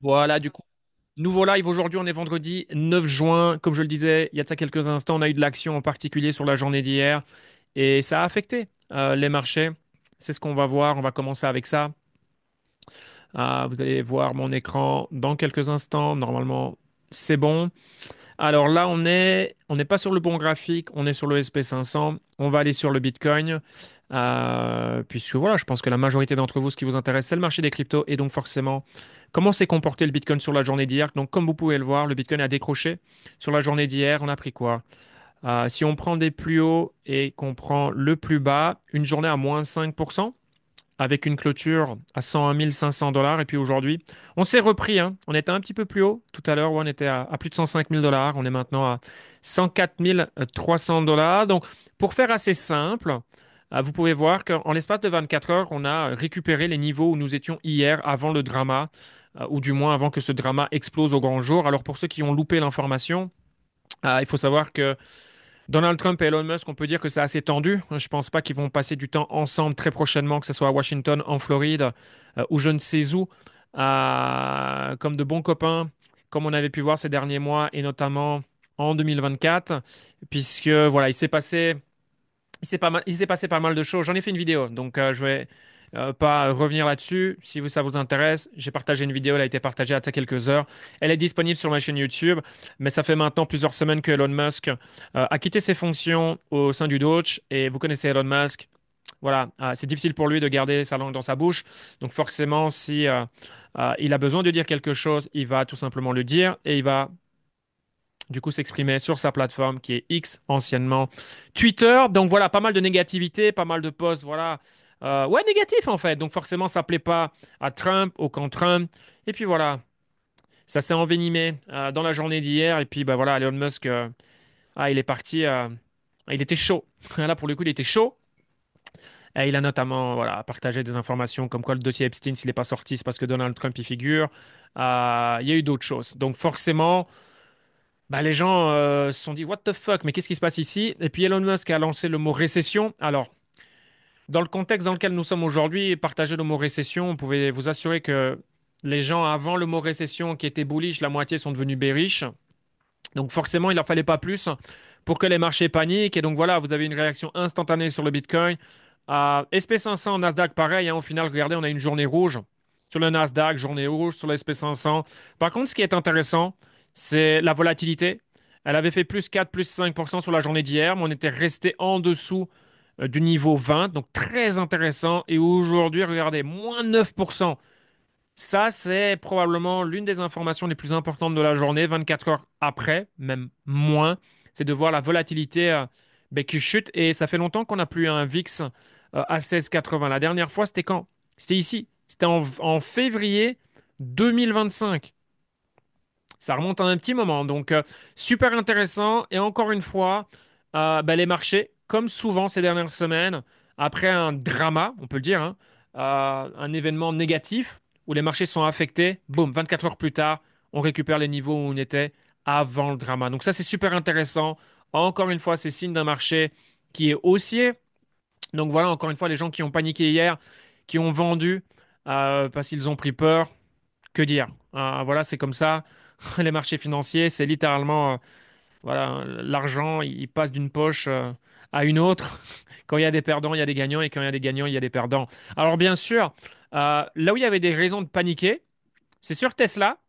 Voilà, du coup, nouveau live aujourd'hui, on est vendredi 9 juin. Comme je le disais, il y a de ça quelques instants, on a eu de l'action en particulier sur la journée d'hier et ça a affecté les marchés. C'est ce qu'on va voir. On va commencer avec ça. Vous allez voir mon écran dans quelques instants. Normalement, c'est bon. Alors là, on n'est pas sur le bon graphique, on est sur le SP 500. On va aller sur le Bitcoin, puisque voilà, je pense que la majorité d'entre vous, ce qui vous intéresse, c'est le marché des cryptos, et donc forcément, comment s'est comporté le Bitcoin sur la journée d'hier? Donc, comme vous pouvez le voir, le Bitcoin a décroché sur la journée d'hier. On a pris quoi? Si on prend des plus hauts et qu'on prend le plus bas, une journée à moins 5%, avec une clôture à 101 500 dollars. Et puis aujourd'hui, on s'est repris, hein. On était un petit peu plus haut tout à l'heure, où on était à plus de 105 000 dollars. On est maintenant à 104 300 dollars. Donc, pour faire assez simple, vous pouvez voir qu'en l'espace de 24 heures, on a récupéré les niveaux où nous étions hier avant le drama, ou du moins avant que ce drama explose au grand jour. Alors, pour ceux qui ont loupé l'information, il faut savoir que Donald Trump et Elon Musk, on peut dire que c'est assez tendu. Je pense pas qu'ils vont passer du temps ensemble très prochainement, que ce soit à Washington, en Floride, ou je ne sais où, comme de bons copains, comme on avait pu voir ces derniers mois, et notamment en 2024, puisque voilà, il s'est passé pas mal de choses. J'en ai fait une vidéo, donc je vais pas revenir là-dessus. Si ça vous intéresse, j'ai partagé une vidéo, elle a été partagée il y a quelques heures. Elle est disponible sur ma chaîne YouTube, mais ça fait maintenant plusieurs semaines que Elon Musk a quitté ses fonctions au sein du Doge. Et vous connaissez Elon Musk. Voilà, c'est difficile pour lui de garder sa langue dans sa bouche. Donc forcément, si il a besoin de dire quelque chose, il va tout simplement le dire et il va du coup s'exprimer sur sa plateforme qui est X, anciennement Twitter. Donc voilà, pas mal de négativité, pas mal de posts, voilà. Ouais, négatif en fait. Donc forcément, ça plaît pas à Trump, au camp Trump. Et puis voilà, ça s'est envenimé dans la journée d'hier. Et puis bah voilà, Elon Musk, il est parti. Il était chaud. Là, pour le coup, il était chaud. Et il a notamment voilà, partagé des informations comme quoi le dossier Epstein, s'il n'est pas sorti, c'est parce que Donald Trump y figure. Il y a eu d'autres choses. Donc forcément, bah, les gens se sont dit, What the fuck, mais qu'est-ce qui se passe ici? Et puis Elon Musk a lancé le mot récession. Alors, dans le contexte dans lequel nous sommes aujourd'hui, partager le mot récession, on pouvait vous assurer que les gens avant le mot récession qui étaient bullish, la moitié sont devenus bearish. Donc forcément, il n'en fallait pas plus pour que les marchés paniquent. Et donc voilà, vous avez une réaction instantanée sur le Bitcoin. SP 500, Nasdaq, pareil, hein. Au final, regardez, on a une journée rouge sur le Nasdaq, journée rouge sur le SP 500. Par contre, ce qui est intéressant, c'est la volatilité. Elle avait fait plus 4, plus 5% sur la journée d'hier, mais on était resté en dessous du niveau 20, donc très intéressant. Et aujourd'hui, regardez, moins 9%. Ça, c'est probablement l'une des informations les plus importantes de la journée, 24 heures après, même moins, c'est de voir la volatilité qui chute. Et ça fait longtemps qu'on n'a plus un VIX à 16,80. La dernière fois, c'était quand? C'était ici. C'était en février 2025. Ça remonte à un petit moment. Donc, super intéressant. Et encore une fois, les marchés, comme souvent ces dernières semaines, après un drama, on peut le dire, hein, un événement négatif où les marchés sont affectés, boum, 24 heures plus tard, on récupère les niveaux où on était avant le drama. Donc, ça, c'est super intéressant. Encore une fois, c'est signe d'un marché qui est haussier. Donc, voilà, encore une fois, les gens qui ont paniqué hier, qui ont vendu parce qu'ils ont pris peur. Que dire? Voilà, c'est comme ça. Les marchés financiers, c'est littéralement, voilà, l'argent, il passe d'une poche à une autre. Quand il y a des perdants, il y a des gagnants, et quand il y a des gagnants, il y a des perdants. Alors bien sûr, là où il y avait des raisons de paniquer, c'est sur Tesla.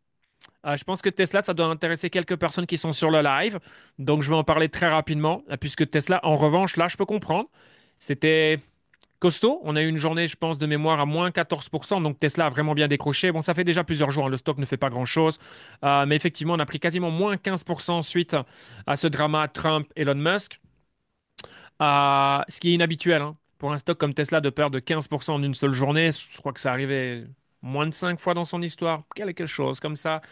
Je pense que Tesla, ça doit intéresser quelques personnes qui sont sur le live. Donc je vais en parler très rapidement, puisque Tesla, en revanche, là, je peux comprendre. C'était costaud. On a eu une journée, je pense, de mémoire à moins 14%. Donc Tesla a vraiment bien décroché. Bon, ça fait déjà plusieurs jours, hein. Le stock ne fait pas grand-chose. Mais effectivement, on a pris quasiment moins 15% suite à ce drama Trump-Elon Musk. Ce qui est inhabituel, hein, pour un stock comme Tesla de perdre de 15% en une seule journée. Je crois que ça arrivait moins de 5 fois dans son histoire. Quelque chose comme ça.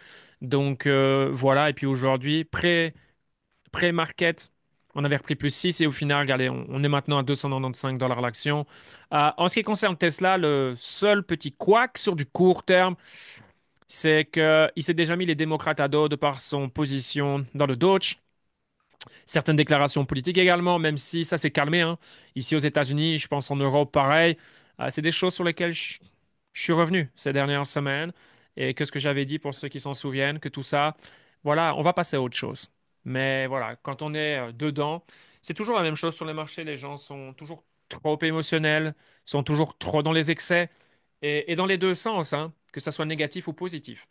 Donc voilà. Et puis aujourd'hui, pré-market, on avait repris plus 6 et au final, regardez, on est maintenant à 295 dollars l'action. En ce qui concerne Tesla, le seul petit couac sur du court terme, c'est qu'il s'est déjà mis les démocrates à dos de par son position dans le Doge. Certaines déclarations politiques également, même si ça s'est calmé, hein. Ici aux États-Unis, je pense en Europe, pareil. C'est des choses sur lesquelles je suis revenu ces dernières semaines. et que ce que j'avais dit pour ceux qui s'en souviennent, que tout ça, voilà, on va passer à autre chose. Mais voilà, quand on est dedans, c'est toujours la même chose sur les marchés. Les gens sont toujours trop émotionnels, sont toujours trop dans les excès, et dans les deux sens, hein, que ça soit négatif ou positif.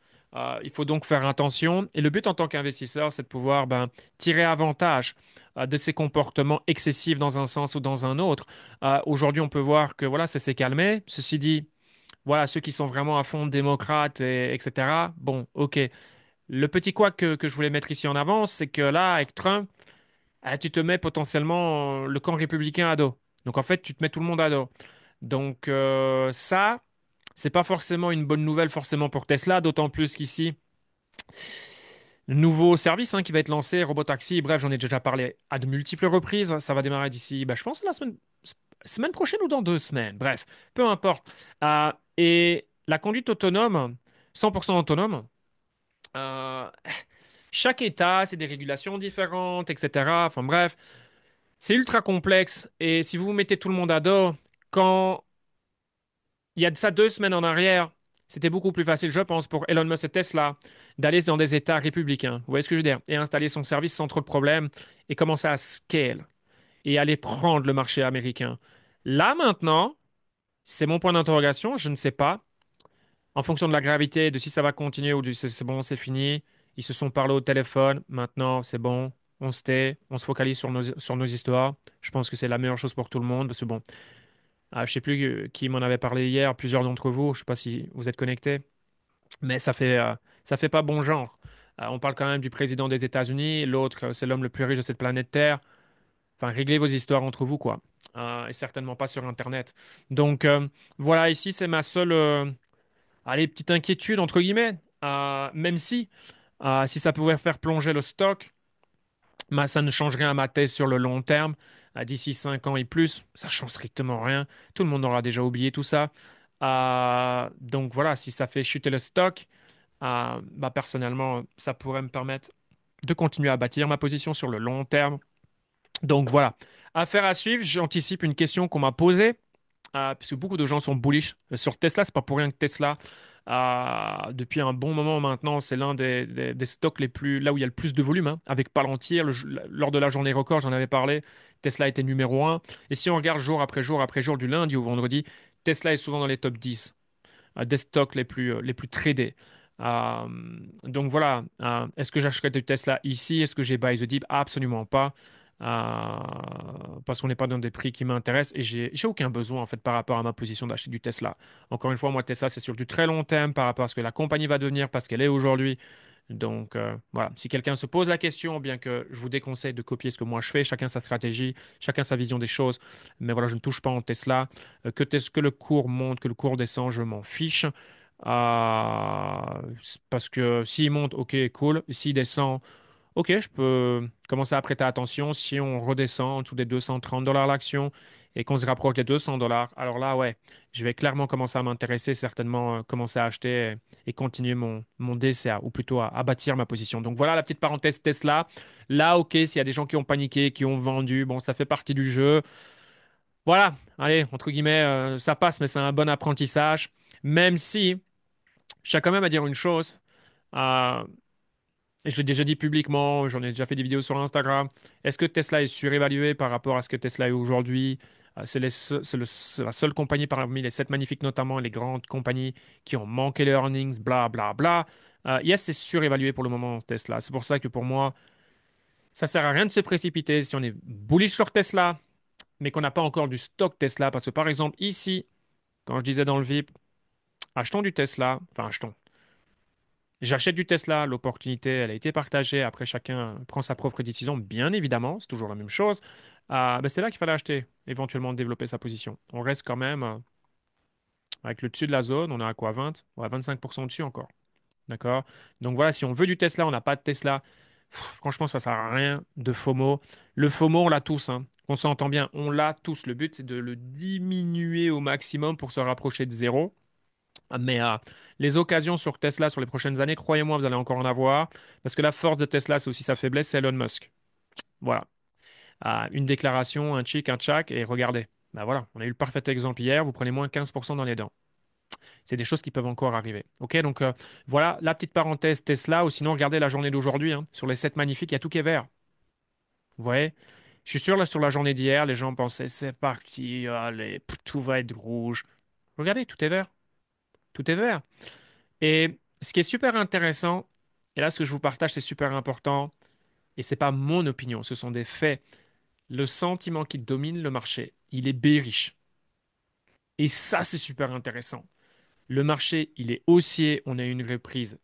Il faut donc faire attention. Et le but en tant qu'investisseur, c'est de pouvoir ben, tirer avantage de ces comportements excessifs dans un sens ou dans un autre. Aujourd'hui, on peut voir que voilà, ça s'est calmé. Ceci dit, voilà, ceux qui sont vraiment à fond démocrates, etc. Bon, ok. Le petit quoi que je voulais mettre ici en avant, c'est que là, avec Trump, tu te mets potentiellement le camp républicain à dos. Donc en fait, tu te mets tout le monde à dos. Donc ça, c'est pas forcément une bonne nouvelle forcément pour Tesla, d'autant plus qu'ici, le nouveau service qui va être lancé, Robotaxi, bref, j'en ai déjà parlé à de multiples reprises. Ça va démarrer d'ici, bah, je pense, la semaine prochaine ou dans 2 semaines. Bref, peu importe. Et la conduite autonome, 100% autonome, euh, chaque État, c'est des régulations différentes, etc. Enfin bref, c'est ultra complexe. Et si vous vous mettez tout le monde à dos, quand il y a de ça 2 semaines en arrière, c'était beaucoup plus facile, je pense, pour Elon Musk et Tesla d'aller dans des États républicains. Vous voyez ce que je veux dire? Et installer son service sans trop de problèmes et commencer à scale et aller prendre le marché américain. Là, maintenant, c'est mon point d'interrogation. Je ne sais pas. En fonction de la gravité, de si ça va continuer ou du c'est bon, c'est fini. Ils se sont parlé au téléphone. Maintenant, c'est bon. On se tait. On se focalise sur nos histoires. Je pense que c'est la meilleure chose pour tout le monde. Parce que bon, je sais plus qui m'en avait parlé hier, plusieurs d'entre vous. Je sais pas si vous êtes connectés, mais ça fait pas bon genre. On parle quand même du président des États-Unis. L'autre, c'est l'homme le plus riche de cette planète Terre. Enfin, réglez vos histoires entre vous, quoi. Et certainement pas sur Internet. Donc, voilà, ici, c'est ma seule, allez, petite inquiétude, entre guillemets. Même si ça pouvait faire plonger le stock, ça ne change rien à ma thèse sur le long terme. D'ici 5 ans et plus, ça change strictement rien. Tout le monde aura déjà oublié tout ça. Donc voilà, si ça fait chuter le stock, bah, personnellement, ça pourrait me permettre de continuer à bâtir ma position sur le long terme. Donc voilà, affaire à suivre. J'anticipe une question qu'on m'a posée, puisque beaucoup de gens sont bullish sur Tesla. C'est pas pour rien que Tesla, depuis un bon moment maintenant, c'est l'un des stocks les plus, là où il y a le plus de volume, hein. Avec Palantir, lors de la journée record, j'en avais parlé, Tesla était numéro un. Et si on regarde jour après jour après jour, du lundi au vendredi, Tesla est souvent dans les top 10 des stocks les plus tradés. Euh, donc voilà, est-ce que j'achèterais du Tesla ici? Est-ce que j'ai buy the dip? Absolument pas. Parce qu'on n'est pas dans des prix qui m'intéressent et j'ai aucun besoin en fait par rapport à ma position d'acheter du Tesla. Encore une fois, moi Tesla c'est sur du très long terme par rapport à ce que la compagnie va devenir parce qu'elle est aujourd'hui. Donc voilà, si quelqu'un se pose la question, bien que je vous déconseille de copier ce que moi je fais, chacun sa stratégie, chacun sa vision des choses, mais voilà, je ne touche pas en Tesla. Que le cours monte, que le cours descend, je m'en fiche. Parce que s'il monte, ok, cool. Et s'il descend, ok, je peux commencer à prêter attention. Si on redescend en dessous des 230 dollars l'action et qu'on se rapproche des 200 dollars, alors là, ouais, je vais clairement commencer à m'intéresser, certainement commencer à acheter et continuer mon DCA, ou plutôt à bâtir ma position. Donc voilà la petite parenthèse Tesla. Là, ok, s'il y a des gens qui ont paniqué, qui ont vendu, bon, ça fait partie du jeu. Voilà, allez, entre guillemets, ça passe, mais c'est un bon apprentissage. Même si, je tiens quand même à dire une chose. euh, et je l'ai déjà dit publiquement, j'en ai déjà fait des vidéos sur Instagram. Est-ce que Tesla est surévalué par rapport à ce que Tesla est aujourd'hui? C'est la seule compagnie parmi les 7 magnifiques, notamment les grandes compagnies qui ont manqué les earnings, bla bla bla. Yes, c'est surévalué pour le moment, Tesla. C'est pour ça que pour moi, ça sert à rien de se précipiter. Si on est bullish sur Tesla, mais qu'on n'a pas encore du stock Tesla, parce que par exemple, ici, quand je disais dans le VIP, achetons du Tesla, enfin achetons. J'achète du Tesla, l'opportunité, elle a été partagée. Après, chacun prend sa propre décision, bien évidemment, c'est toujours la même chose. Ben, c'est là qu'il fallait acheter, éventuellement développer sa position. On reste quand même avec le dessus de la zone, on est à quoi, 20? Ouais, 25% dessus encore. D'accord? Donc voilà, si on veut du Tesla, on n'a pas de Tesla. Franchement, ça sert à rien de FOMO. Le FOMO, on l'a tous, hein. On s'entend bien, on l'a tous. Le but, c'est de le diminuer au maximum pour se rapprocher de zéro. Mais les occasions sur Tesla sur les prochaines années, croyez-moi, vous allez encore en avoir. Parce que la force de Tesla, c'est aussi sa faiblesse, c'est Elon Musk. Voilà. Une déclaration, un chic, un tchac, et regardez. Ben voilà, on a eu le parfait exemple hier, vous prenez moins 15% dans les dents. C'est des choses qui peuvent encore arriver. Ok, donc voilà la petite parenthèse Tesla, ou sinon regardez la journée d'aujourd'hui, hein. Sur les 7 magnifiques, il y a tout qui est vert. Vous voyez? Je suis sûr, là, sur la journée d'hier, les gens pensaient, c'est parti, allez, tout va être rouge. Regardez, tout est vert. Tout est vert. Et ce qui est super intéressant, et là, ce que je vous partage, c'est super important, et c'est pas mon opinion, ce sont des faits. Le sentiment qui domine le marché, il est bearish. Et ça, c'est super intéressant. Le marché, il est haussier, on a eu une reprise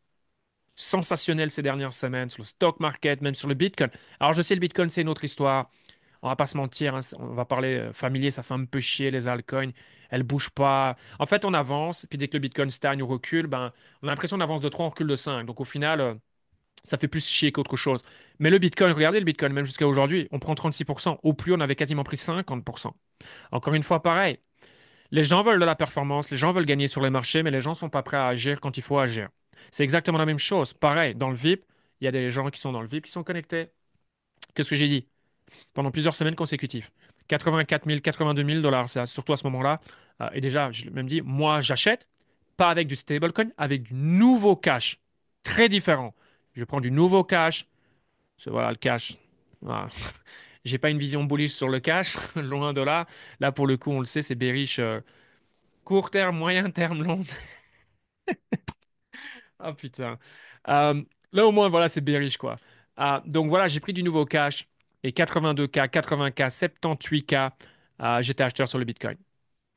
sensationnelle ces dernières semaines sur le stock market, même sur le Bitcoin. Alors, je sais, le Bitcoin, c'est une autre histoire. On va pas se mentir, hein, on va parler familier, ça fait un peu chier les altcoins, elles bougent pas. En fait, on avance, puis dès que le Bitcoin stagne ou recule, ben, on a l'impression qu'on avance de 3, on recule de 5. Donc au final, ça fait plus chier qu'autre chose. Mais le Bitcoin, regardez le Bitcoin, même jusqu'à aujourd'hui, on prend 36%. Au plus, on avait quasiment pris 50%. Encore une fois, pareil. Les gens veulent de la performance, les gens veulent gagner sur les marchés, mais les gens sont pas prêts à agir quand il faut agir. C'est exactement la même chose. Pareil, dans le VIP, il y a des gens qui sont dans le VIP qui sont connectés. Qu'est-ce que j'ai dit? Pendant plusieurs semaines consécutives. 84 000, 82 000 dollars, c'est surtout à ce moment-là. Et déjà, je l'ai même dit, moi, j'achète, pas avec du stablecoin, avec du nouveau cash. Très différent. Je prends du nouveau cash. Voilà, le cash. Voilà. J'ai pas une vision bullish sur le cash, loin de là. Là, pour le coup, on le sait, c'est bearish court terme, moyen terme, long. Ah putain. Euh, Là, au moins, voilà, c'est bearish, quoi. Donc voilà, j'ai pris du nouveau cash et 82K, 80K, 78K. J'étais acheteur sur le Bitcoin.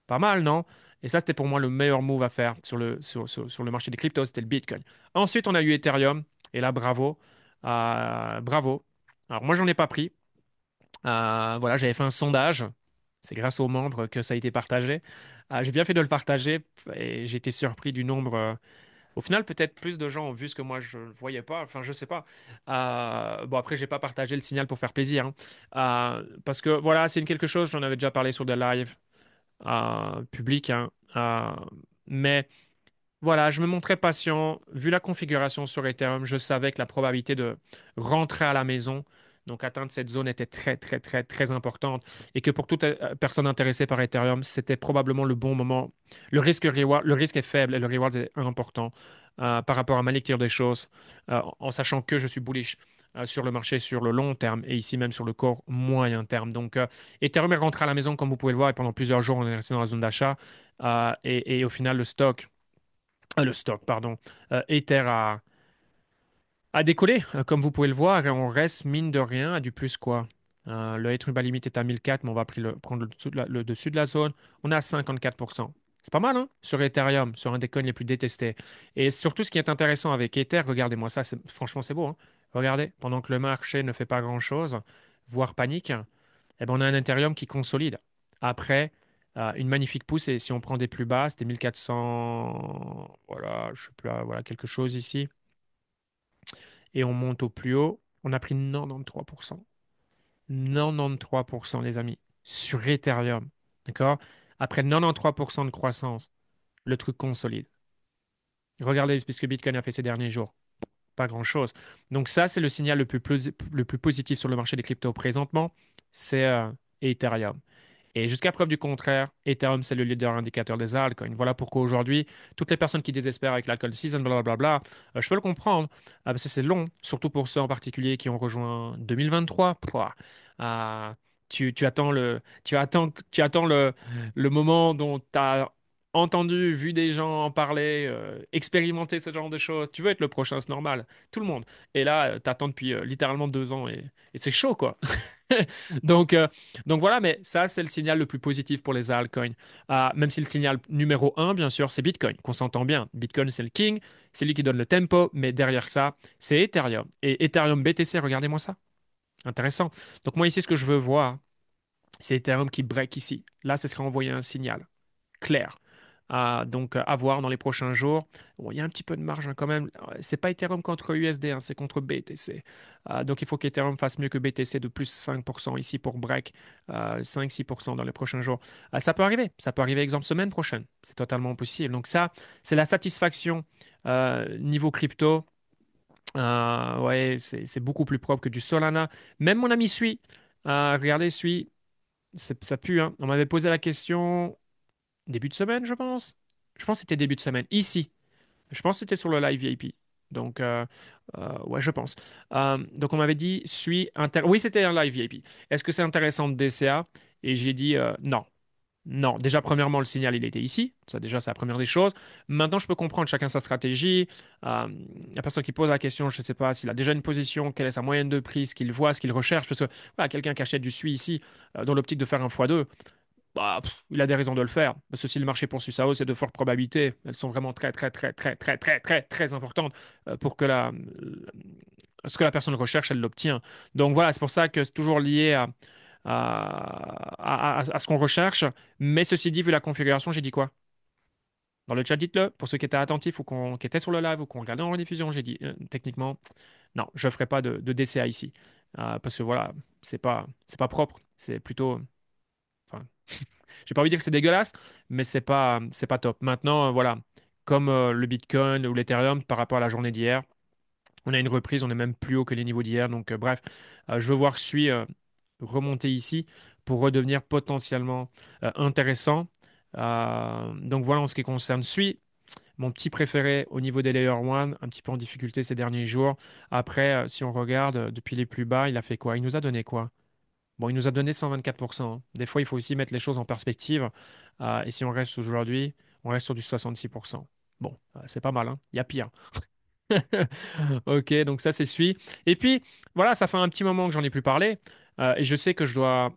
Pas mal, non? Et ça, c'était pour moi le meilleur move à faire sur le marché des cryptos, c'était le Bitcoin. Ensuite, on a eu Ethereum. Et là, bravo. Bravo. Alors, moi, j'en ai pas pris. Voilà, j'avais fait un sondage. C'est grâce aux membres que ça a été partagé. J'ai bien fait de le partager et j'ai été surpris du nombre. Au final, peut-être plus de gens ont vu ce que moi je ne voyais pas. Enfin, je sais pas. Bon, après, j'ai pas partagé le signal pour faire plaisir, hein. Parce que voilà, c'est quelque chose, j'en avais déjà parlé sur des lives publics, hein. Mais voilà, je me montrais patient. Vu la configuration sur Ethereum, je savais que la probabilité de rentrer à la maison, donc atteindre cette zone, était très, très, très, très importante. Et que pour toute personne intéressée par Ethereum, c'était probablement le bon moment. Le risque est faible et le reward est important par rapport à ma lecture des choses, en sachant que je suis bullish sur le marché sur le long terme et ici même sur le court moyen terme. Donc, Ethereum est rentré à la maison, comme vous pouvez le voir, et pendant plusieurs jours, on est resté dans la zone d'achat. Et au final, le stock, pardon, Ether a décollé, comme vous pouvez le voir, et on reste, mine de rien, à du plus quoi. Le Ethereum limite est à 1004, mais on va prendre le dessus de la zone. On est à 54%. C'est pas mal, hein, sur Ethereum, sur un des coins les plus détestés. Et surtout, ce qui est intéressant avec Ether, regardez-moi ça, franchement, c'est beau, hein. Regardez, pendant que le marché ne fait pas grand-chose, voire panique, eh ben, on a un Ethereum qui consolide. Après, une magnifique pousse, et si on prend des plus bas, c'était 1400, voilà, je sais plus, voilà, quelque chose ici, et on monte au plus haut, on a pris 93%. 93%, les amis, sur Ethereum. D'accord? Après 93% de croissance, le truc consolide. Regardez ce que Bitcoin a fait ces derniers jours. Pas grand-chose. Donc ça, c'est le signal le plus positif sur le marché des cryptos présentement, c'est Ethereum. Et jusqu'à preuve du contraire, Ethereum, c'est le leader indicateur des altcoins. Voilà pourquoi aujourd'hui, toutes les personnes qui désespèrent avec l'alcool season, blablabla, je peux le comprendre, parce que c'est long, surtout pour ceux en particulier qui ont rejoint 2023. Pouah, euh, tu attends le moment dont tu as entendu, vu des gens en parler, expérimenter ce genre de choses. Tu veux être le prochain, c'est normal. Tout le monde. Et là, tu attends depuis littéralement 2 ans et c'est chaud, quoi. Donc, donc voilà, mais ça, c'est le signal le plus positif pour les altcoins. Même si le signal numéro un, bien sûr, c'est Bitcoin, qu'on s'entend bien. Bitcoin, c'est le king, c'est lui qui donne le tempo, mais derrière ça, c'est Ethereum. Et Ethereum BTC, regardez-moi ça. Intéressant. Donc moi, ici, ce que je veux voir, c'est Ethereum qui break ici. Là, ce serait envoyer un signal clair. Donc, à voir dans les prochains jours. Bon, il y a un petit peu de marge, hein, quand même. C'est pas Ethereum contre USD, hein, c'est contre BTC. Donc, il faut qu'Ethereum fasse mieux que BTC de plus 5% ici pour break, 5-6% dans les prochains jours. Ça peut arriver. Ça peut arriver, exemple, semaine prochaine. C'est totalement possible. Donc, ça, c'est la satisfaction niveau crypto. Ouais, c'est beaucoup plus propre que du Solana. Même mon ami Sui, regardez, Sui, ça pue, hein. On m'avait posé la question début de semaine, je pense. Je pense que c'était début de semaine. Ici. Je pense que c'était sur le live VIP. Donc, ouais, je pense. Donc, on m'avait dit, oui, c'était un live VIP. Est-ce que c'est intéressant de DCA? Et j'ai dit non. Non, déjà, premièrement, le signal, il était ici. Ça, déjà, c'est la première des choses. Maintenant, je peux comprendre chacun sa stratégie. La personne qui pose la question, je ne sais pas s'il a déjà une position, quelle est sa moyenne de prix, ce qu'il voit, ce qu'il recherche. Parce que voilà, quelqu'un qui achète du SUI ici, dans l'optique de faire un x2, bah, il a des raisons de le faire. Parce que si le marché poursuit sa hausse, c'est de fortes probabilités. Elles sont vraiment très, très, très, très, très, très, très, très importantes pour que ce que la personne recherche, elle l'obtient. Donc voilà, c'est pour ça que c'est toujours lié à ce qu'on recherche. Mais ceci dit, vu la configuration, j'ai dit quoi? Dans le chat, dites-le. Pour ceux qui étaient attentifs ou qui étaient sur le live ou qui ont regardé en rediffusion, j'ai dit techniquement, non, je ne ferai pas de DCA ici. Parce que voilà, c'est pas propre. C'est plutôt. Enfin, j'ai pas envie de dire que c'est dégueulasse, mais c'est pas top. Maintenant, voilà, comme le Bitcoin ou l'Ethereum par rapport à la journée d'hier, on a une reprise, on est même plus haut que les niveaux d'hier. Donc, bref, je veux voir SUI remonter ici pour redevenir potentiellement intéressant. Donc, voilà en ce qui concerne SUI. Mon petit préféré au niveau des Layer 1, un petit peu en difficulté ces derniers jours. Après, si on regarde depuis les plus bas, il a fait quoi? Il nous a donné quoi? Bon, il nous a donné 124%, hein. Des fois, il faut aussi mettre les choses en perspective. Et si on reste aujourd'hui, on reste sur du 66%. Bon, c'est pas mal, hein. Il y a pire. Ok, donc ça, c'est celui. Et puis, voilà, ça fait un petit moment que j'en ai plus parlé. Et je sais que je dois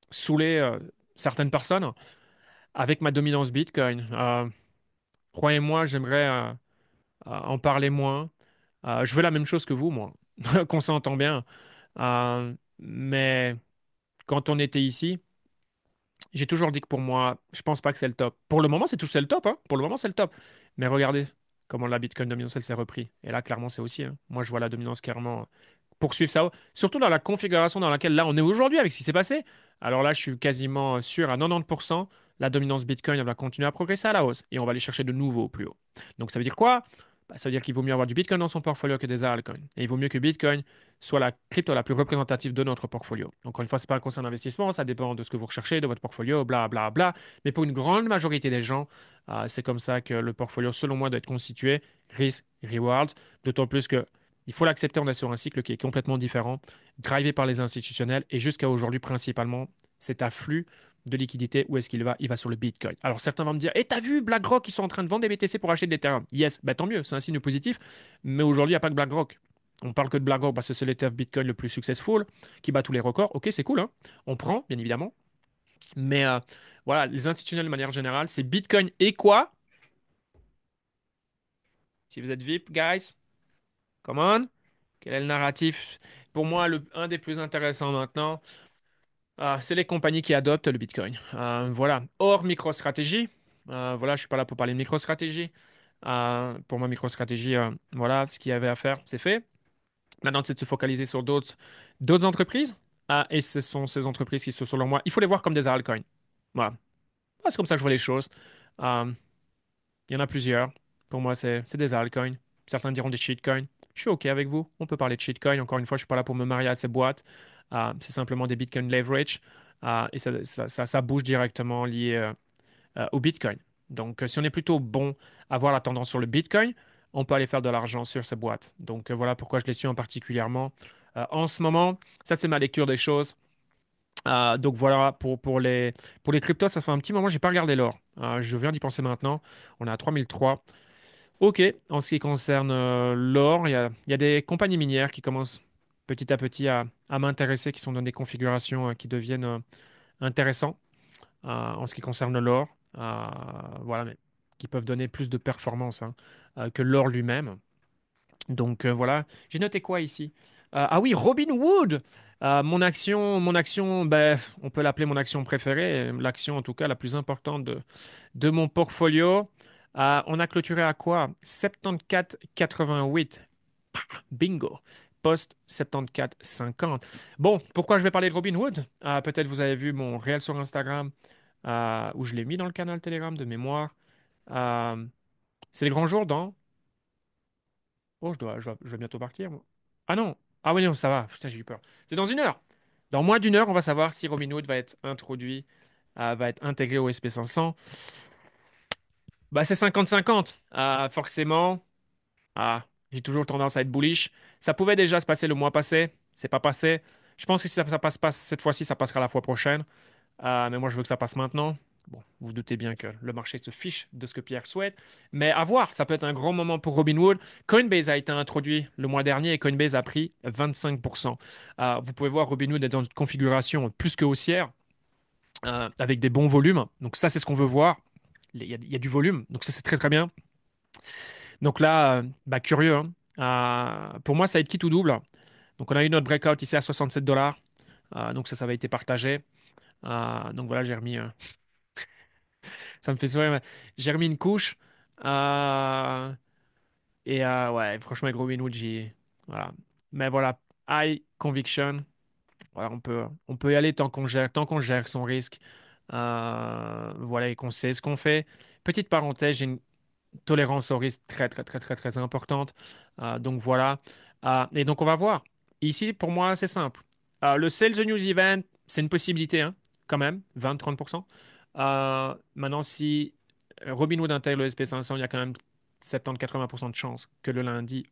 saouler certaines personnes avec ma dominance Bitcoin. Croyez-moi, j'aimerais en parler moins. Je veux la même chose que vous, moi, qu'on s'entend bien. Mais quand on était ici, j'ai toujours dit que pour moi, je pense pas que c'est le top. Pour le moment, c'est le top, hein. Pour le moment, c'est le top. Mais regardez comment la Bitcoin dominance, elle s'est repris. Et là, clairement, c'est aussi, hein. Moi, je vois la dominance clairement poursuivre ça. Surtout dans la configuration dans laquelle là, on est aujourd'hui avec ce qui s'est passé. Alors là, je suis quasiment sûr à 90%, la dominance Bitcoin, elle va continuer à progresser à la hausse. Et on va aller chercher de nouveau plus haut. Donc, ça veut dire quoi? Bah, ça veut dire qu'il vaut mieux avoir du Bitcoin dans son portfolio que des altcoins. Et il vaut mieux que Bitcoin soit la crypto la plus représentative de notre portfolio. Encore une fois, ce n'est pas un conseil d'investissement, ça dépend de ce que vous recherchez, de votre portfolio, bla bla bla. Mais pour une grande majorité des gens, c'est comme ça que le portfolio, selon moi, doit être constitué. Risk, reward. D'autant plus que il faut l'accepter, on est sur un cycle qui est complètement différent, drivé par les institutionnels et jusqu'à aujourd'hui, principalement, cet afflux de liquidité, où est-ce qu'il va? Il va sur le Bitcoin. Alors certains vont me dire, et t'as vu BlackRock, ils sont en train de vendre des BTC pour acheter de l'Ethereum. Yes, bah, tant mieux, c'est un signe positif. Mais aujourd'hui, il n'y a pas que BlackRock. On parle que de BlackRock parce que c'est l'ETF Bitcoin le plus successful, qui bat tous les records. Ok, c'est cool, hein. On prend, bien évidemment. Mais voilà, les institutionnels de manière générale, c'est Bitcoin et quoi? Si vous êtes VIP, guys, come on. Quel est le narratif? Pour moi, un des plus intéressants maintenant, c'est les compagnies qui adoptent le Bitcoin. Voilà, hors microstratégie. Voilà, je suis pas là pour parler de microstratégie. Pour moi, microstratégie, voilà, ce qu'il y avait à faire, c'est fait. Maintenant, c'est de se focaliser sur d'autres entreprises. Et ce sont ces entreprises qui sont, selon moi, il faut les voir comme des altcoins. Voilà. C'est comme ça que je vois les choses. Euh, il y en a plusieurs. Pour moi, c'est des altcoins. Certains diront des shitcoins. Je suis OK avec vous. On peut parler de shitcoin. Encore une fois, je ne suis pas là pour me marier à ces boîtes. C'est simplement des Bitcoin leverage. Et ça bouge directement lié au Bitcoin. Donc, si on est plutôt bon à voir la tendance sur le Bitcoin, on peut aller faire de l'argent sur ces boîtes. Donc, voilà pourquoi je les suis en particulièrement en ce moment. Ça, c'est ma lecture des choses. Donc voilà, pour les cryptos, ça fait un petit moment, j'ai pas regardé l'or. Je viens d'y penser maintenant. On est à 3003. Ok, en ce qui concerne l'or, il y a des compagnies minières qui commencent petit à petit à m'intéresser, qui sont dans des configurations qui deviennent intéressantes en ce qui concerne l'or. Voilà, mais qui peuvent donner plus de performance hein, que l'or lui-même. Donc voilà, j'ai noté quoi ici? Ah oui, Robinhood! Mon action, ben, on peut l'appeler mon action préférée, l'action en tout cas la plus importante de mon portfolio. On a clôturé à quoi? 74,88. Bingo! Post 74,50. Bon, pourquoi je vais parler de Robinhood? Peut-être vous avez vu mon réel sur Instagram où je l'ai mis dans le canal Telegram de mémoire. Euh, c'est les grands jours dans Oh, je dois bientôt partir, moi. Ah non! Ah oui, non, ça va. Putain, j'ai eu peur. C'est dans une heure. Dans moins d'une heure, on va savoir si Robinhood va être introduit, va être intégré au SP500. Bah, c'est 50-50. Forcément, j'ai toujours tendance à être bullish. Ça pouvait déjà se passer le mois passé. C'est pas passé. Je pense que si ça passe pas cette fois-ci, ça passera la fois prochaine. Mais moi, je veux que ça passe maintenant. Bon, vous vous doutez bien que le marché se fiche de ce que Pierre souhaite. Mais à voir, ça peut être un grand moment pour Robinhood. Coinbase a été introduit le mois dernier et Coinbase a pris 25%. Vous pouvez voir, Robinhood est dans une configuration plus que haussière, avec des bons volumes. Donc ça, c'est ce qu'on veut voir. Il y a du volume, donc ça, c'est très très bien. Donc là, bah, curieux, hein. Pour moi, ça va être quitte ou double. Donc on a eu notre breakout ici à 67 dollars. Donc ça avait été partagé. Donc voilà, j'ai remis. Ça me fait sourire, mais j'ai remis une couche. Euh, ouais, franchement, avec Robin Hood, voilà. Mais voilà, high conviction. Voilà, on peut y aller tant qu'on gère son risque. Voilà, et qu'on sait ce qu'on fait. Petite parenthèse, j'ai une tolérance au risque très, très, très, très, très importante. Donc voilà. Et donc on va voir. Ici, pour moi, c'est simple. Le Sales the News Event, c'est une possibilité, hein, quand même, 20-30%. Maintenant, si Robinhood intègre le SP500, il y a quand même 70-80% de chances que le lundi,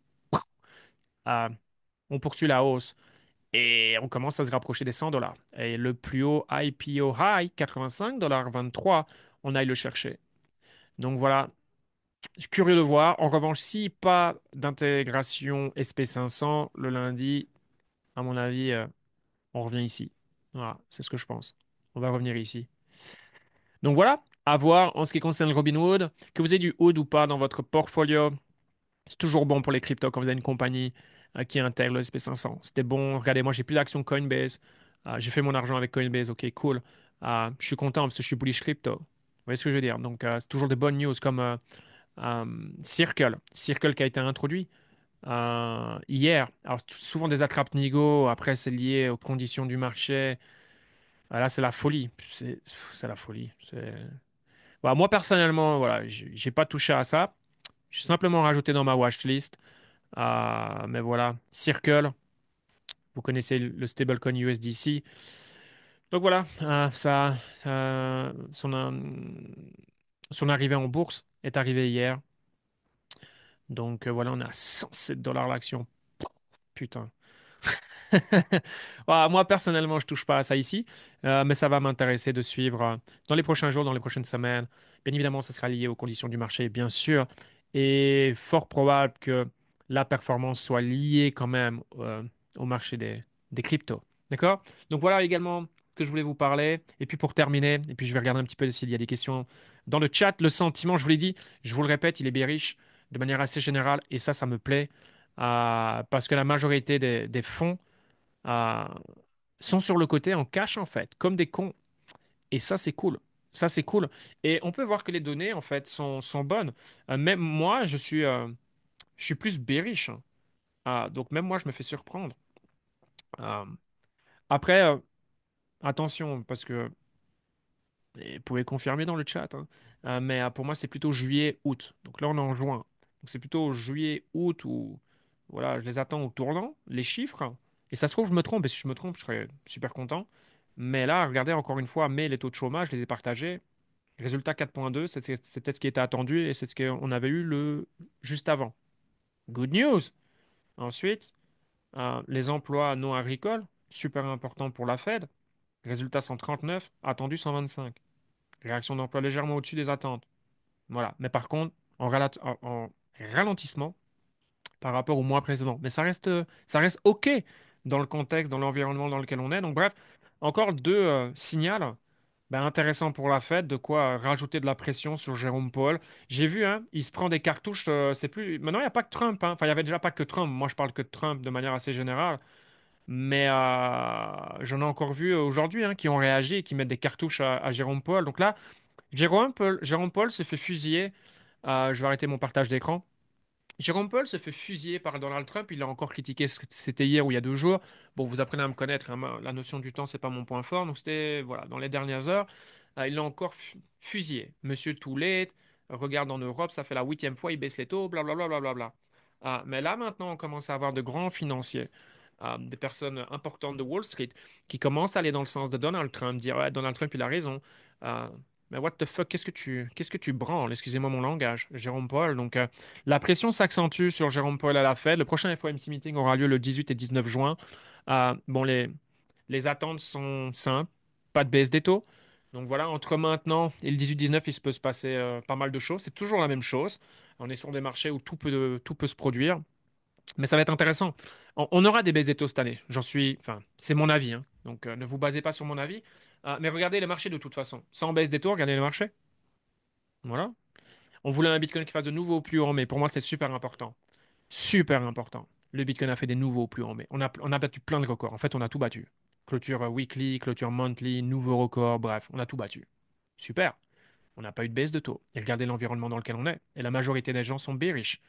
euh, on poursuit la hausse et on commence à se rapprocher des 100 dollars. Et le plus haut IPO high, 85,23 $, on aille le chercher. Donc voilà, je suis curieux de voir. En revanche, si pas d'intégration SP500 le lundi, à mon avis, on revient ici. Voilà, c'est ce que je pense. On va revenir ici. Donc voilà, à voir en ce qui concerne le Robinhood. Que vous ayez du Hood ou pas dans votre portfolio, c'est toujours bon pour les cryptos quand vous avez une compagnie qui intègre le SP500. C'était bon. Regardez, moi, j'ai plus d'actions Coinbase. J'ai fait mon argent avec Coinbase. OK, cool. Je suis content parce que je suis bullish crypto. Vous voyez ce que je veux dire? Donc, c'est toujours des bonnes news comme euh, Circle. Circle qui a été introduit hier. Alors, c'est souvent des attrape-nigo. Après, c'est lié aux conditions du marché. Là, c'est la folie. C'est la folie. Voilà, moi, personnellement, voilà, j'ai pas touché à ça. J'ai simplement rajouté dans ma watchlist. Mais voilà, Circle, vous connaissez le stablecoin USDC. Donc voilà, son arrivée en bourse est arrivée hier. Donc voilà, on est à 107 dollars l'action. Putain. Voilà, moi, personnellement, je touche pas à ça ici, mais ça va m'intéresser de suivre dans les prochains jours, dans les prochaines semaines. Bien évidemment, ça sera lié aux conditions du marché, bien sûr, et fort probable que la performance soit liée quand même au marché des cryptos. D'accord? Donc voilà également que je voulais vous parler. Et puis pour terminer, et puis je vais regarder un petit peu s'il y a des questions dans le chat. Le sentiment, je vous l'ai dit, je vous le répète, il est bearish de manière assez générale, et ça me plaît, parce que la majorité des fonds euh, sont sur le côté en cash en fait, comme des cons. Et ça, c'est cool. Ça, c'est cool. Et on peut voir que les données en fait sont bonnes. Même moi, je suis plus bearish, hein. Donc même moi, je me fais surprendre. Euh, Après, attention, parce que et vous pouvez confirmer dans le chat, hein. Mais pour moi, c'est plutôt juillet-août. Donc là, on est en juin. Donc c'est plutôt juillet-août où voilà, je les attends au tournant, les chiffres. Et ça se trouve, je me trompe. Et si je me trompe, je serais super content. Mais là, regardez encore une fois, mai, les taux de chômage, je les ai partagés. Résultat 4,2, c'était ce qui était attendu et c'est ce qu'on avait eu juste avant. Good news. Ensuite, les emplois non agricoles, super important pour la Fed. Résultat 139, attendu 125. Réaction d'emploi légèrement au-dessus des attentes. Voilà. Mais par contre, en ralentissement par rapport au mois précédent. Mais ça reste OK dans le contexte, dans l'environnement dans lequel on est. Donc, bref, encore deux signaux ben, intéressants pour la Fed, de quoi rajouter de la pression sur Jérôme Powell. J'ai vu, hein, il se prend des cartouches. C'est plus. Maintenant, il n'y a pas que Trump, hein. Enfin, il n'y avait déjà pas que Trump. Moi, je parle que de Trump de manière assez générale. Mais j'en ai encore vu aujourd'hui, hein, qui ont réagi et qui mettent des cartouches à Jérôme Powell. Donc là, Jérôme Paul se fait fusiller. Je vais arrêter mon partage d'écran. Jérôme Paul se fait fusiller par Donald Trump. Il l'a encore critiqué. C'était hier ou il y a 2 jours. Bon, vous apprenez à me connaître, hein. La notion du temps, c'est pas mon point fort. Donc c'était voilà, dans les dernières heures, il l'a encore fusillé. Monsieur Too Late. Regarde en Europe, ça fait la 8e fois, il baisse les taux, blablabla. Bla, mais là maintenant, on commence à avoir de grands financiers, des personnes importantes de Wall Street qui commencent à aller dans le sens de Donald Trump, dire ouais, Donald Trump, il a raison. Euh, Mais what the fuck, qu'est-ce que tu branles? Excusez-moi mon langage, Jérôme Paul. Donc, la pression s'accentue sur Jérôme Paul à la Fed. Le prochain FOMC meeting aura lieu le 18 et 19 juin. Bon, les attentes sont simples, pas de baisse des taux. Donc voilà, entre maintenant et le 18-19, il se peut se passer pas mal de choses. C'est toujours la même chose. On est sur des marchés où tout peut se produire. Mais ça va être intéressant. On aura des baisses des taux cette année. Enfin, c'est mon avis, hein. Donc, ne vous basez pas sur mon avis. Mais regardez les marchés de toute façon. Sans baisse des taux, regardez les marchés. Voilà. On voulait un Bitcoin qui fasse de nouveaux plus hauts, mais pour moi, c'est super important. Super important. Le Bitcoin a fait des nouveaux plus hauts, mais on a battu plein de records. En fait, on a tout battu. Clôture weekly, clôture monthly, nouveau record, bref, on a tout battu. Super. On n'a pas eu de baisse de taux. Et regardez l'environnement dans lequel on est. Et la majorité des gens sont bearish.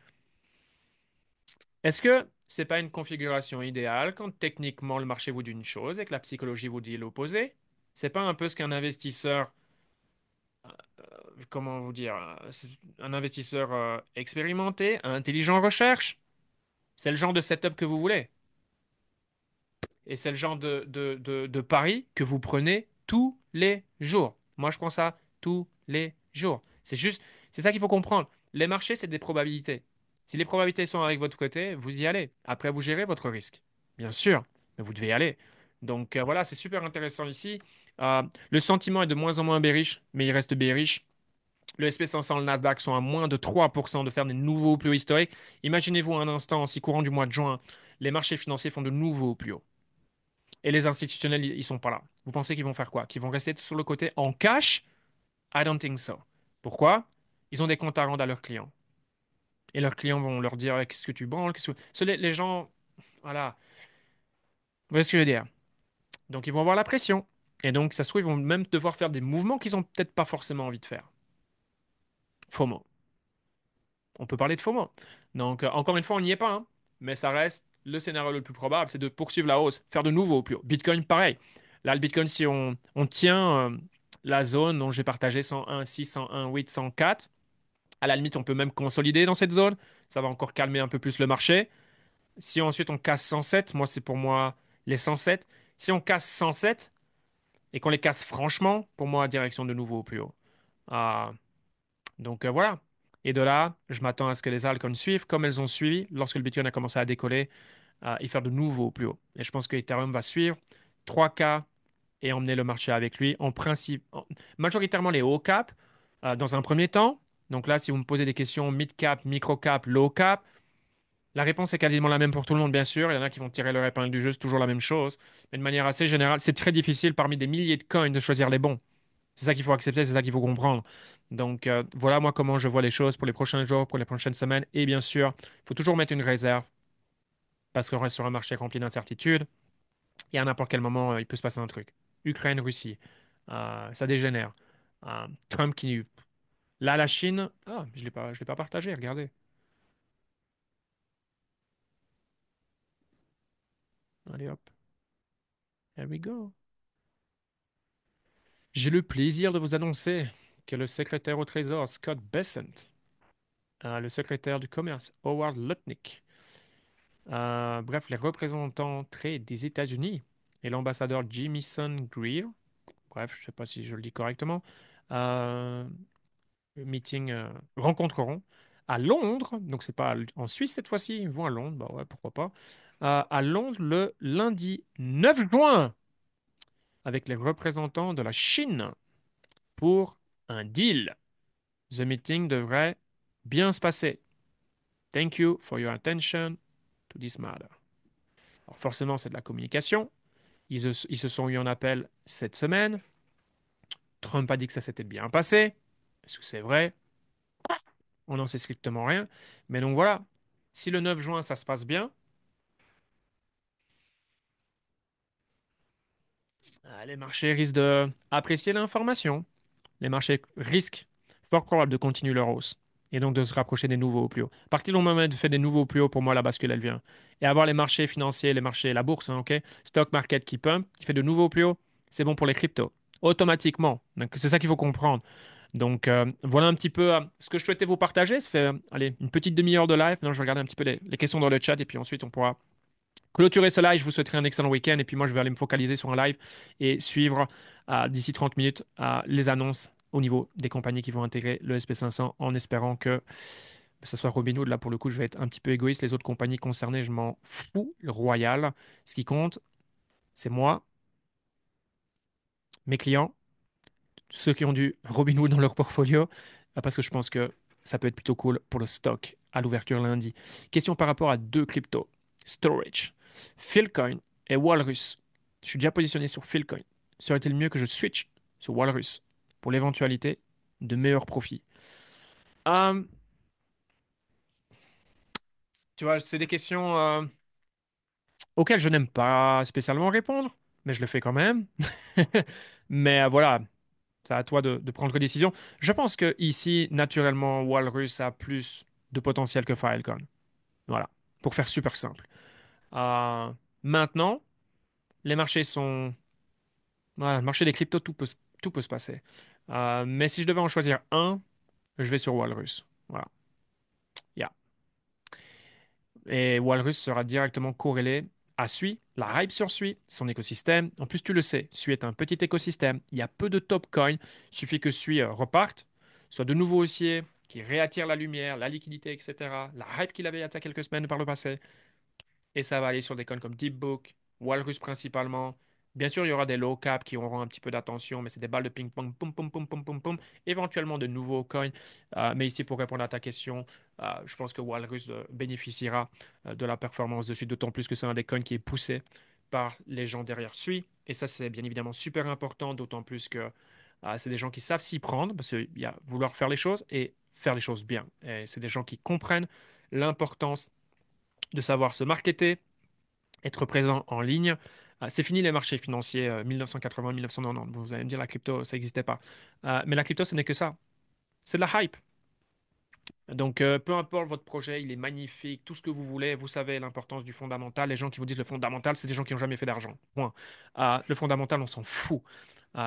Est-ce que c'est pas une configuration idéale quand techniquement le marché vous dit une chose et que la psychologie vous dit l'opposé? C'est pas un peu ce qu'un investisseur, comment vous dire, c'est un investisseur expérimenté, intelligent recherche? C'est le genre de setup que vous voulez. Et c'est le genre de pari que vous prenez tous les jours. Moi, je prends ça tous les jours. C'est ça qu'il faut comprendre. Les marchés, c'est des probabilités. Si les probabilités sont avec votre côté, vous y allez. Après, vous gérez votre risque. Bien sûr, mais vous devez y aller. Donc voilà, c'est super intéressant ici. Le sentiment est de moins en moins bearish, mais il reste bearish. Le SP 500, le Nasdaq sont à moins de 3% de faire des nouveaux plus hauts historiques. Imaginez-vous un instant, si courant du mois de juin, les marchés financiers font de nouveaux plus hauts. Et les institutionnels, ils sont pas là. Vous pensez qu'ils vont faire quoi? Qu'ils vont rester sur le côté en cash? I don't think so. Pourquoi? Ils ont des comptes à rendre à leurs clients. Et leurs clients vont leur dire, eh, qu'est-ce que tu branles? Les gens, voilà. Vous voyez ce que je veux dire? Donc, ils vont avoir la pression. Et donc, ça se trouve, ils vont même devoir faire des mouvements qu'ils ont peut-être pas forcément envie de faire. FOMO. On peut parler de FOMO. Donc, encore une fois, on n'y est pas, hein. Mais ça reste le scénario le plus probable, c'est de poursuivre la hausse, faire de nouveau au plus haut. Bitcoin, pareil. Là, le Bitcoin, si on tient la zone dont j'ai partagé 101,6, 101,8, 104, à la limite, on peut même consolider dans cette zone. Ça va encore calmer un peu plus le marché. Si ensuite on casse 107, moi, c'est pour moi les 107. Si on casse 107 et qu'on les casse franchement, pour moi, direction de nouveau au plus haut. Ah, donc voilà. Et de là, je m'attends à ce que les altcoins suivent comme elles ont suivi lorsque le Bitcoin a commencé à décoller et faire de nouveau plus haut. Et je pense que Ethereum va suivre 3K et emmener le marché avec lui. En principe, majoritairement les hauts cap dans un premier temps. Donc là, si vous me posez des questions mid cap, micro cap, low cap, la réponse est quasiment la même pour tout le monde, bien sûr. Il y en a qui vont tirer leur épingle du jeu, c'est toujours la même chose. Mais de manière assez générale, c'est très difficile parmi des milliers de coins de choisir les bons. C'est ça qu'il faut accepter, c'est ça qu'il faut comprendre. Donc voilà moi comment je vois les choses pour les prochains jours, pour les prochaines semaines. Et bien sûr, il faut toujours mettre une réserve parce qu'on reste sur un marché rempli d'incertitudes. Et à n'importe quel moment, il peut se passer un truc. Ukraine, Russie, ça dégénère. Trump qui... Là, la Chine... Ah, je l'ai pas partagé, regardez. Allez hop, here we go. J'ai le plaisir de vous annoncer que le secrétaire au Trésor, Scott Bessent, le secrétaire du commerce, Howard Lutnick, bref, les représentants trade des États-Unis et l'ambassadeur Jamieson Greer, bref, je ne sais pas si je le dis correctement, euh, meeting, rencontreront à Londres, donc c'est pas en Suisse cette fois-ci, ils vont à Londres, bah ouais, pourquoi pas, à Londres le lundi 9 juin avec les représentants de la Chine pour un deal. The meeting devrait bien se passer. Thank you for your attention to this matter. Alors forcément, c'est de la communication. Ils se sont eu en appel cette semaine. Trump a dit que ça s'était bien passé. Est-ce que c'est vrai? On n'en sait strictement rien. Mais donc voilà, si le 9 juin ça se passe bien, les marchés risquent d'apprécier l'information. Les marchés risquent, fort probable, de continuer leur hausse et donc de se rapprocher des nouveaux au plus haut. À partir du moment où on fait des nouveaux au plus haut, pour moi, la bascule, elle vient. Et avoir les marchés financiers, les marchés, la bourse, hein, ok, stock market qui pump, qui fait de nouveaux au plus haut, c'est bon pour les cryptos. Automatiquement. Donc, c'est ça qu'il faut comprendre. Donc, voilà un petit peu ce que je souhaitais vous partager. Ça fait, allez, une petite demi-heure de live. Donc, je vais regarder un petit peu les questions dans le chat et puis ensuite, on pourra clôturer ce live. Je vous souhaiterais un excellent week-end. Et puis, moi, je vais aller me focaliser sur un live et suivre d'ici 30 minutes les annonces au niveau des compagnies qui vont intégrer le SP500 en espérant que ça soit Robinhood. Là, pour le coup, je vais être un petit peu égoïste. Les autres compagnies concernées, je m'en fous. Le Royal, ce qui compte, c'est moi, mes clients, ceux qui ont du Robinhood dans leur portfolio, parce que je pense que ça peut être plutôt cool pour le stock à l'ouverture lundi. Question par rapport à deux cryptos. Storage. Philcoin et Walrus. Je suis déjà positionné sur Philcoin. Serait-il mieux que je switch sur Walrus pour l'éventualité de meilleurs profits? Euh, Tu vois, c'est des questions auxquelles je n'aime pas spécialement répondre, mais je le fais quand même. Mais voilà, c'est à toi de prendre une décision. Je pense que ici, naturellement, Walrus a plus de potentiel que Filecoin. Voilà, pour faire super simple. Euh, Maintenant, les marchés sont... Voilà, le marché des cryptos, tout peut se passer. Mais si je devais en choisir un, je vais sur Walrus. Voilà. Yeah. Et Walrus sera directement corrélé à Sui, la hype sur Sui, son écosystème. En plus, tu le sais, Sui est un petit écosystème. Il y a peu de top coins. Il suffit que Sui reparte, soit de nouveau haussier, qui réattire la lumière, la liquidité, etc. La hype qu'il avait il y a quelques semaines par le passé. Et ça va aller sur des coins comme DeepBook, Walrus principalement. Bien sûr, il y aura des low cap qui auront un petit peu d'attention, mais c'est des balles de ping-pong, poum, poum, poum, poum, poum, poum. Éventuellement de nouveaux coins. Mais ici, pour répondre à ta question, je pense que Walrus bénéficiera de la performance dessus, d'autant plus que c'est un des coins qui est poussé par les gens derrière Sui. Et ça, c'est bien évidemment super important, d'autant plus que c'est des gens qui savent s'y prendre, parce qu'il y a vouloir faire les choses et faire les choses bien. Et c'est des gens qui comprennent l'importance de savoir se marketer, être présent en ligne. C'est fini les marchés financiers 1980-1990. Vous allez me dire la crypto, ça n'existait pas. Mais la crypto, ce n'est que ça. C'est de la hype. Donc, peu importe votre projet, il est magnifique, tout ce que vous voulez, vous savez l'importance du fondamental. Les gens qui vous disent le fondamental, c'est des gens qui n'ont jamais fait d'argent. Point. Le fondamental, on s'en fout.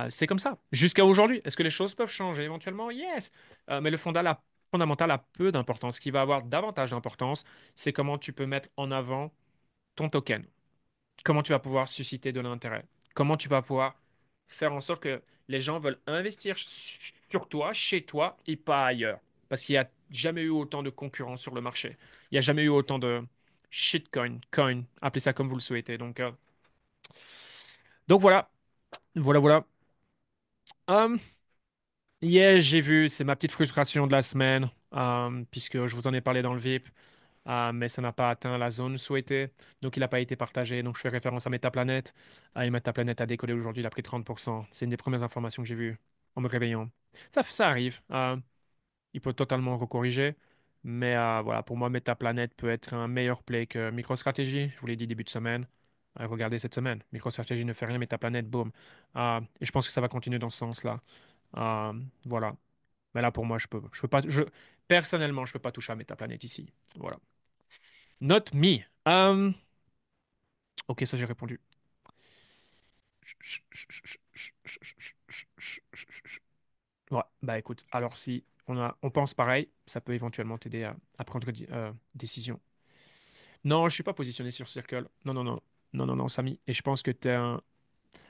C'est comme ça. Jusqu'à aujourd'hui. Est-ce que les choses peuvent changer éventuellement? Yes. Mais fondamental a peu d'importance. Ce qui va avoir davantage d'importance, c'est comment tu peux mettre en avant ton token. Comment tu vas pouvoir susciter de l'intérêt? Comment tu vas pouvoir faire en sorte que les gens veulent investir sur toi, chez toi et pas ailleurs? Parce qu'il n'y a jamais eu autant de concurrence sur le marché. Il n'y a jamais eu autant de shitcoin, coin, appelez ça comme vous le souhaitez. Donc voilà, voilà. Hum, yeah, j'ai vu, c'est ma petite frustration de la semaine, puisque je vous en ai parlé dans le VIP. Mais ça n'a pas atteint la zone souhaitée, donc il n'a pas été partagé. Donc je fais référence à Metaplanet. Et Metaplanet a décollé aujourd'hui, il a pris 30%. C'est une des premières informations que j'ai vues en me réveillant. Ça arrive. Il peut totalement recorriger, mais voilà, pour moi, Metaplanet peut être un meilleur play que MicroStrategy. Je vous l'ai dit début de semaine. Regardez cette semaine. MicroStrategy ne fait rien, Metaplanet, boum. Et je pense que ça va continuer dans ce sens-là. Euh, voilà. Mais là, pour moi, je peux pas, personnellement, je peux pas toucher à Metaplanet ici. Voilà. Not me. Ok, ça j'ai répondu. Ouais, bah écoute, alors si on pense pareil, ça peut éventuellement t'aider à prendre décision. Non, je suis pas positionné sur Circle. Non, non, non. Non, non, non, Samy. Et je pense que tu es un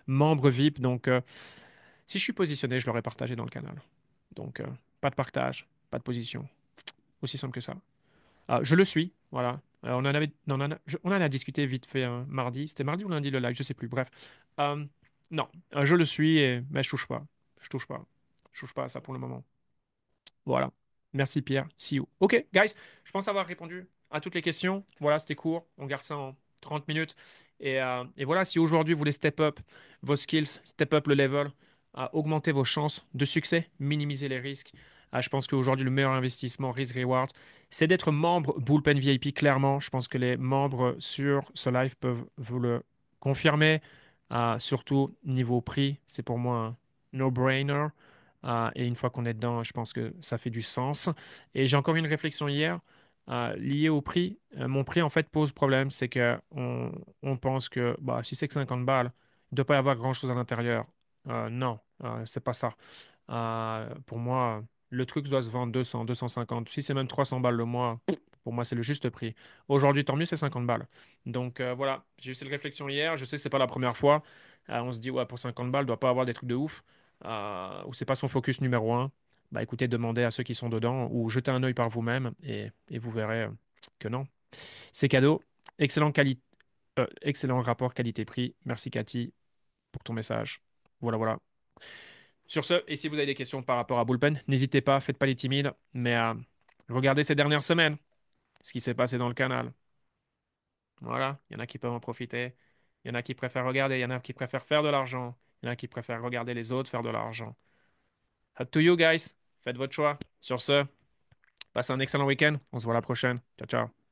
membre VIP, donc si je suis positionné, je l'aurais partagé dans le canal. Donc, pas de partage, pas de position. Aussi simple que ça. Je le suis, voilà. On en a discuté vite fait mardi. C'était mardi ou lundi le live, je sais plus. Bref. Euh, non, je le suis, mais je touche pas. Je touche pas. Je touche pas à ça pour le moment. Voilà. Merci Pierre. See you. Ok, guys, je pense avoir répondu à toutes les questions. Voilà, c'était court. On garde ça en 30 minutes. Et voilà, si aujourd'hui vous voulez step up vos skills, step up le level, augmenter vos chances de succès, minimiser les risques, je pense qu'aujourd'hui le meilleur investissement risk-reward, c'est d'être membre Bullpen VIP. Clairement, je pense que les membres sur ce live peuvent vous le confirmer. Surtout niveau prix, c'est pour moi un no-brainer. Et une fois qu'on est dedans, je pense que ça fait du sens. Et j'ai encore eu une réflexion hier liée au prix. Mon prix, en fait, pose problème. C'est que on pense que bah, si c'est que 50 balles, il ne doit pas y avoir grand-chose à l'intérieur. Non, c'est pas ça. Pour moi, le truc doit se vendre 200, 250. Si c'est même 300 balles le mois, pour moi, c'est le juste prix. Aujourd'hui, tant mieux, c'est 50 balles. Donc voilà, j'ai eu cette réflexion hier. Je sais que c'est pas la première fois. On se dit, ouais, pour 50 balles, il ne doit pas avoir des trucs de ouf. ou c'est pas son focus numéro un, bah écoutez, demandez à ceux qui sont dedans ou jetez un œil par vous-même et vous verrez que non. C'est cadeau. Excellent rapport qualité-prix. Merci Cathy pour ton message. Voilà, voilà. Sur ce, et si vous avez des questions par rapport à Bullpen, n'hésitez pas, faites pas les timides, mais regardez ces dernières semaines, ce qui s'est passé dans le canal. Voilà, il y en a qui peuvent en profiter, il y en a qui préfèrent regarder, il y en a qui préfèrent faire de l'argent, il y en a qui préfèrent regarder les autres faire de l'argent. Up to you guys, faites votre choix. Sur ce, passez un excellent week-end, on se voit la prochaine. Ciao, ciao.